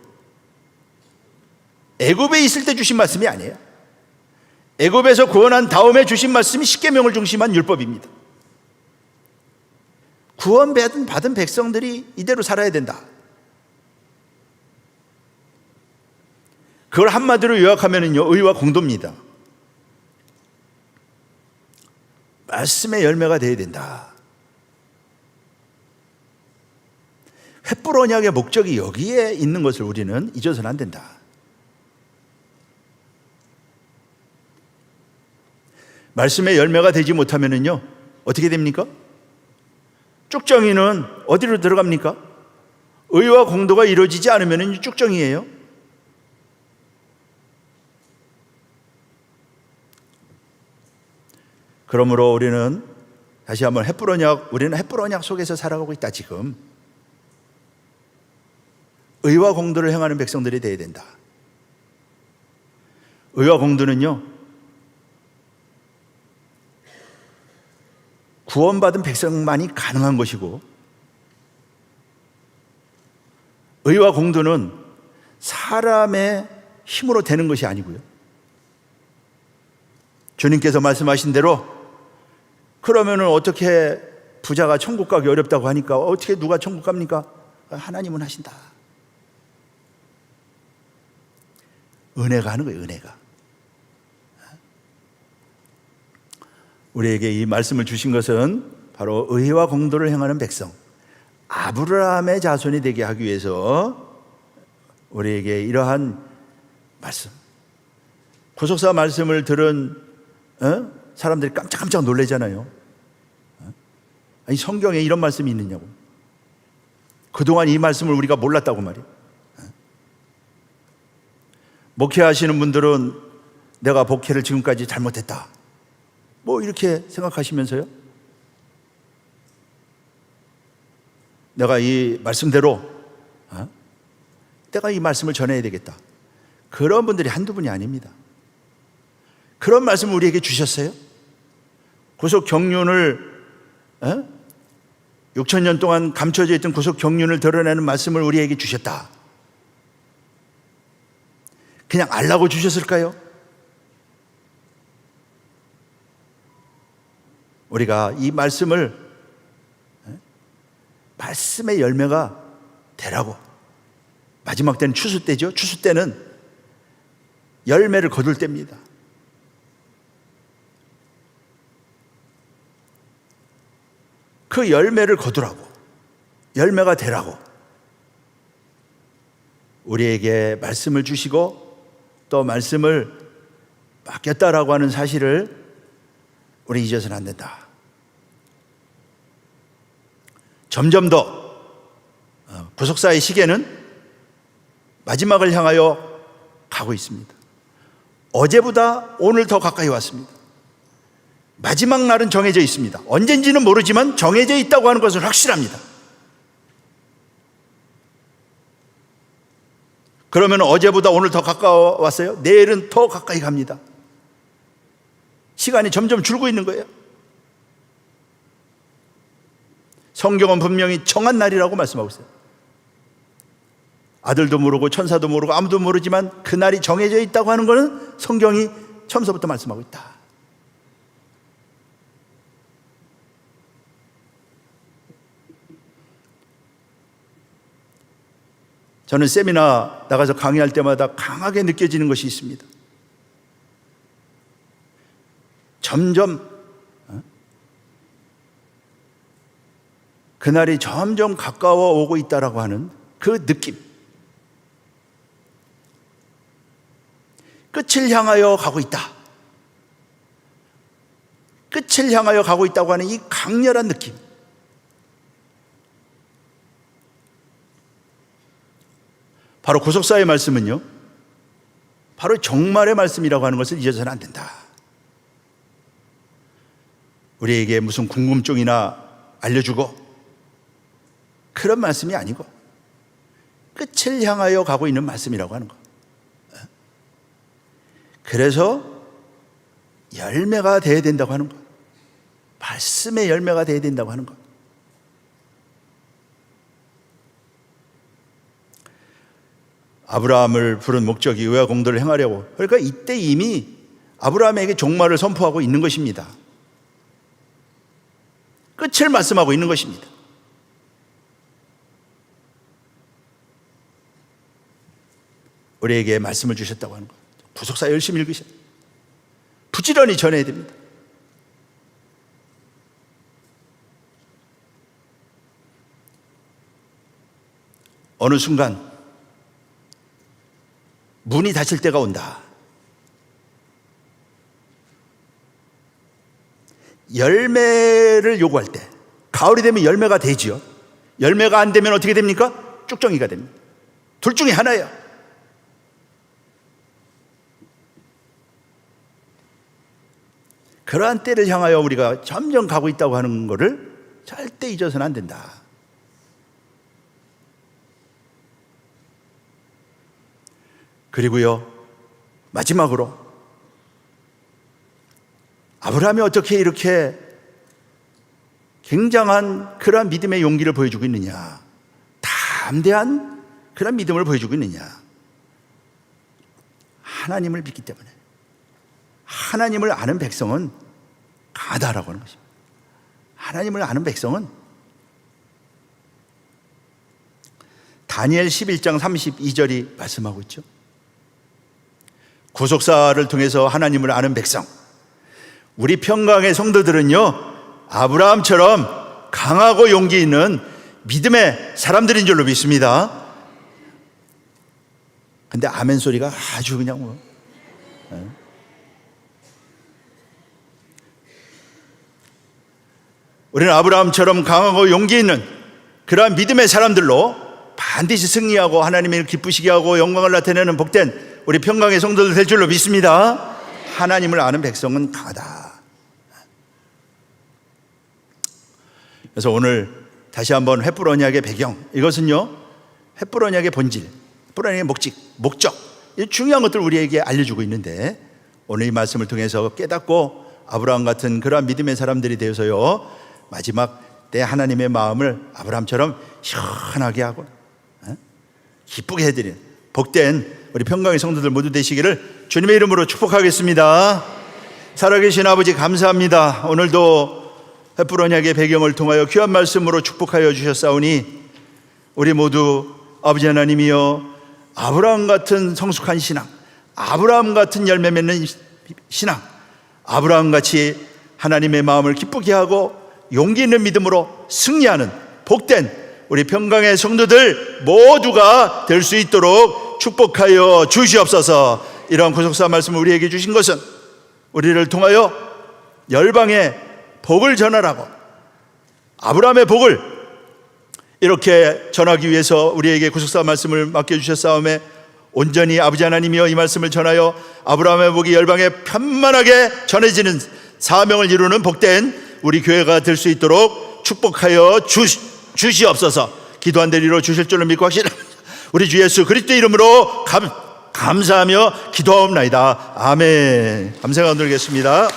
애굽에 있을 때 주신 말씀이 아니에요. 애굽에서 구원한 다음에 주신 말씀이 십계명을 중심한 율법입니다. 구원받은 백성들이 이대로 살아야 된다. 그걸 한마디로 요약하면은요, 의와 공도입니다. 말씀의 열매가 되어야 된다. 횃불 언약의 목적이 여기에 있는 것을 우리는 잊어서는 안 된다. 말씀의 열매가 되지 못하면은요, 어떻게 됩니까? 쭉정이는 어디로 들어갑니까? 의와 공도가 이루어지지 않으면은 쭉정이에요. 그러므로 우리는 다시 한번 우리는 횃불 언약 속에서 살아가고 있다. 지금 의와 공도를 행하는 백성들이 되어야 된다. 의와 공도는요, 구원받은 백성만이 가능한 것이고, 의와 공도는 사람의 힘으로 되는 것이 아니고요, 주님께서 말씀하신 대로 그러면은 어떻게 부자가 천국 가기 어렵다고 하니까 어떻게 누가 천국 갑니까? 하나님은 하신다. 은혜가 하는 거예요, 은혜가. 우리에게 이 말씀을 주신 것은 바로 의와 공도를 행하는 백성, 아브라함의 자손이 되게 하기 위해서 우리에게 이러한 말씀, 구속사 말씀을 들은 사람들이 깜짝깜짝 놀라잖아요. 아니, 성경에 이런 말씀이 있느냐고. 그동안 이 말씀을 우리가 몰랐다고 말이에요. 목회하시는 분들은 내가 목회를 지금까지 잘못했다, 뭐 이렇게 생각하시면서요, 내가 이 말씀대로 내가 이 말씀을 전해야 되겠다, 그런 분들이 한두 분이 아닙니다. 그런 말씀을 우리에게 주셨어요. 구속 경륜을 6,000년 동안 감춰져 있던 구속 경륜을 드러내는 말씀을 우리에게 주셨다. 그냥 알라고 주셨을까요? 우리가 이 말씀을, 말씀의 열매가 되라고, 마지막 때는 추수 때죠. 추수 때는 열매를 거둘 때입니다. 그 열매를 거두라고, 열매가 되라고 우리에게 말씀을 주시고 또 말씀을 맡겼다라고 하는 사실을 우리 잊어서는 안 된다. 점점 더 구속사의 시계는 마지막을 향하여 가고 있습니다. 어제보다 오늘 더 가까이 왔습니다. 마지막 날은 정해져 있습니다. 언젠지는 모르지만 정해져 있다고 하는 것은 확실합니다. 그러면 어제보다 오늘 더 가까웠어요? 내일은 더 가까이 갑니다. 시간이 점점 줄고 있는 거예요. 성경은 분명히 정한 날이라고 말씀하고 있어요. 아들도 모르고 천사도 모르고 아무도 모르지만 그 날이 정해져 있다고 하는 것은 성경이 처음서부터 말씀하고 있다. 저는 세미나 나가서 강의할 때마다 강하게 느껴지는 것이 있습니다. 점점 그날이 점점 가까워 오고 있다라고 하는 그 느낌, 끝을 향하여 가고 있다, 끝을 향하여 가고 있다고 하는 이 강렬한 느낌, 바로 구속사의 말씀은요, 바로 종말의 말씀이라고 하는 것을 잊어서는 안 된다. 우리에게 무슨 궁금증이나 알려주고 그런 말씀이 아니고 끝을 향하여 가고 있는 말씀이라고 하는 것. 그래서 열매가 되어야 된다고 하는 것, 말씀의 열매가 되어야 된다고 하는 것. 아브라함을 부른 목적이 의와 공도를 행하려고, 그러니까 이때 이미 아브라함에게 종말을 선포하고 있는 것입니다. 끝을 말씀하고 있는 것입니다. 우리에게 말씀을 주셨다고 하는 거예요. 구속사 열심히 읽으셔야 돼요. 부지런히 전해야 됩니다. 어느 순간 문이 닫힐 때가 온다. 열매를 요구할 때, 가을이 되면 열매가 되지요. 열매가 안 되면 어떻게 됩니까? 쭉정이가 됩니다. 둘 중에 하나예요. 그러한 때를 향하여 우리가 점점 가고 있다고 하는 것을 절대 잊어서는 안 된다. 그리고요, 마지막으로 아브라함이 어떻게 이렇게 굉장한 그러한 믿음의 용기를 보여주고 있느냐, 담대한 그런 믿음을 보여주고 있느냐. 하나님을 믿기 때문에. 하나님을 아는 백성은 강하다라고 하는 것입니다. 하나님을 아는 백성은 다니엘 11장 32절이 말씀하고 있죠. 구속사를 통해서 하나님을 아는 백성, 우리 평강의 성도들은요, 아브라함처럼 강하고 용기 있는 믿음의 사람들인 줄로 믿습니다. 근데 아멘 소리가 아주 그냥 뭐 우리는 아브라함처럼 강하고 용기 있는 그러한 믿음의 사람들로 반드시 승리하고 하나님을 기쁘시게 하고 영광을 나타내는 복된 우리 평강의 성도들 될 줄로 믿습니다. 하나님을 아는 백성은 강하다. 그래서 오늘 다시 한번 횃불 언약의 배경, 이것은요, 횃불 언약의 본질, 횃불 언약의 목적, 이 중요한 것들을 우리에게 알려주고 있는데, 오늘 이 말씀을 통해서 깨닫고 아브라함 같은 그러한 믿음의 사람들이 되어서요, 마지막 때 하나님의 마음을 아브라함처럼 시원하게 하고 기쁘게 해드리는 복된 우리 평강의 성도들 모두 되시기를 주님의 이름으로 축복하겠습니다. 살아계신 아버지 감사합니다. 오늘도 횃불 언약의 배경을 통하여 귀한 말씀으로 축복하여 주셨사오니 우리 모두 아버지 하나님이여, 아브라함 같은 성숙한 신앙, 아브라함 같은 열매 맺는 신앙, 아브라함 같이 하나님의 마음을 기쁘게 하고 용기 있는 믿음으로 승리하는 복된 우리 평강의 성도들 모두가 될 수 있도록 축복하여 주시옵소서. 이러한 구속사 말씀을 우리에게 주신 것은 우리를 통하여 열방의 복을 전하라고, 아브라함의 복을 이렇게 전하기 위해서 우리에게 구속사 말씀을 맡겨주셨사오매 온전히 아버지 하나님이여 이 말씀을 전하여 아브라함의 복이 열방에 편만하게 전해지는 사명을 이루는 복된 우리 교회가 될 수 있도록 축복하여 주시옵소서. 기도한 대로 이루어 주실 줄로 믿고 확신합니다. 우리 주 예수 그리스도의 이름으로 감사하며 기도하옵나이다. 아멘. 감사가 드리겠습니다.